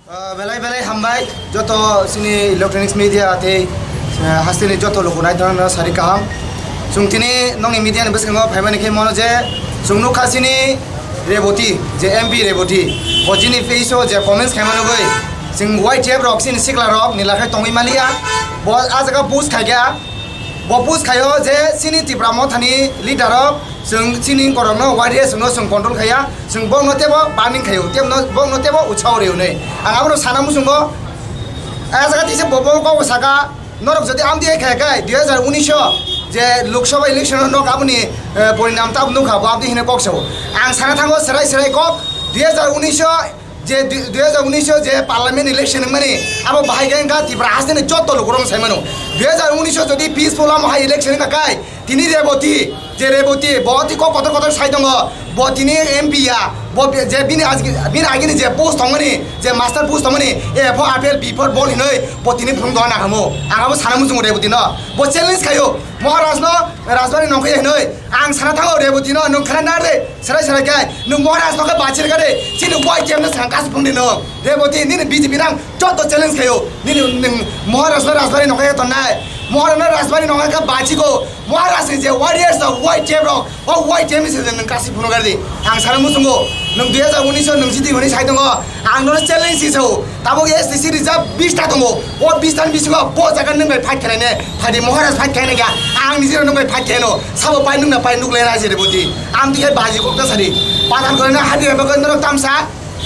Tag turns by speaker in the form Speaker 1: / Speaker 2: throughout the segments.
Speaker 1: Belai belai hambai joto sini electronics media ate hastini joto lokunai don sari kaham sungtini nong media ne beskango phaimani ke mono je sungnu khasini reboti je MP reboti bojini feiso je comments khaimano goi sing white tab rock sin sikla rock nila khai tongi malia bo ajaga boost khaigya bo boost khayo je sini tipra mo thani leader of sung sini korong no white sung no sung control khaya sung bong no tebo baning khayo tem no bong no tebo uchau reu nei angabro sanamu sungo ajaga tise bobo ko saka norok jodi amdi khai kai 2019 je Lok Sabha election no kabuni পরিণাম tab no khabo amdi hine kokso ang sana thango serai serai kok 2019 যে 2019 যে parliament election মানে আবো ভাইগান কা তিব্রা হাসনে যত লোকরং সাইমানো 2019 যদি peaceful আম high election কাকাই তিনি রেবতী যে রেবতী বতি কো কত কত সাইদং বতিনি এমপি ইয়া যে বিন আগিনি যে পোস্ট হংনি যে মাস্টার পোস্ট হংনি এফ আপেল বিফর বল হিনই বতিনি ফ্রম দন আগামো আগামো সানামু জং রেবতী ন ব চ্যালেঞ্জ খায়ো মহারাজ ন রাজবাড়ি নংখে হিনই আং সানা থাঙ্গো রেবতী ন নং খানা না রে সারাই সারাই গায় নং মহারাজ নকে বাচির গারে সিনি ওয়াই টেম সাং কাস ফংনি ন রেবতী নিনি বিজেপি নাং যত চ্যালেঞ্জ খায়ো নিনি মহারাজ রাজবাড়ি নংখে তনাই মহারাজ রাজবাড়ি নংখে বাচিগো মহারাজ যে ওয়ারিয়ার্স অফ হোয়াইট টেম রক ও হোয়াইট টেম ইস নং কাসি ফনো গারে आं सानमु संगो नों 2019 नों सिटी हनि साइ दङ आं नो चैलेंज सिसौ ताबो एसटीसी रिजार्भ 20 टा दङ ओ 20 टानि बिसिगो ब जागन नों फाइट खालायने फाइदि महाराज फाइट खालायने गया आं निजे नों फाइट खायनो साबो पाइ नों पाइ नुकले राजे रे बुदि आं दिखे बाजि कोकता सारि पाताल करना हादि बगन नों तामसा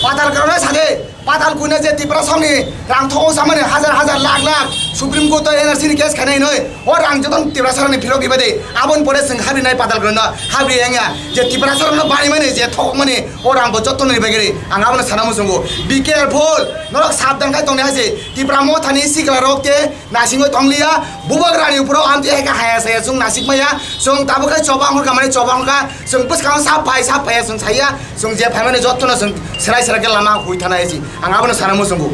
Speaker 1: पाताल करना सागे पाताल कुने जे तिप्रा समनि रां थौ सामने हजार हजार lakh lakh supreme court NRC नि केस खानाय नै ओ रां जतन तिप्रा सरनि फिरो गिबदे आबन परे जों हाबि नाय पाताल करना हाबि एंगा जे तिप्रा सरनो बानि माने जे थक माने ओ रां बो जतन नि बेगेरे आं आबन सानामु संगो बि केयरफुल नरक साबधान खाय तंने हासे तिप्रा मो थानि सिगला रक्ते नासिङो तंलिया बुबक रानि उपरो आन्ति हेका हायासे जों नासिकमाया जों ताबो खाय चबां हरका माने चबां का जों बसखां साफाय जों साया जों जे फायमाने जतन जों सेराय सेराय लामा हुइ थानाय आं आबन सानामु संगो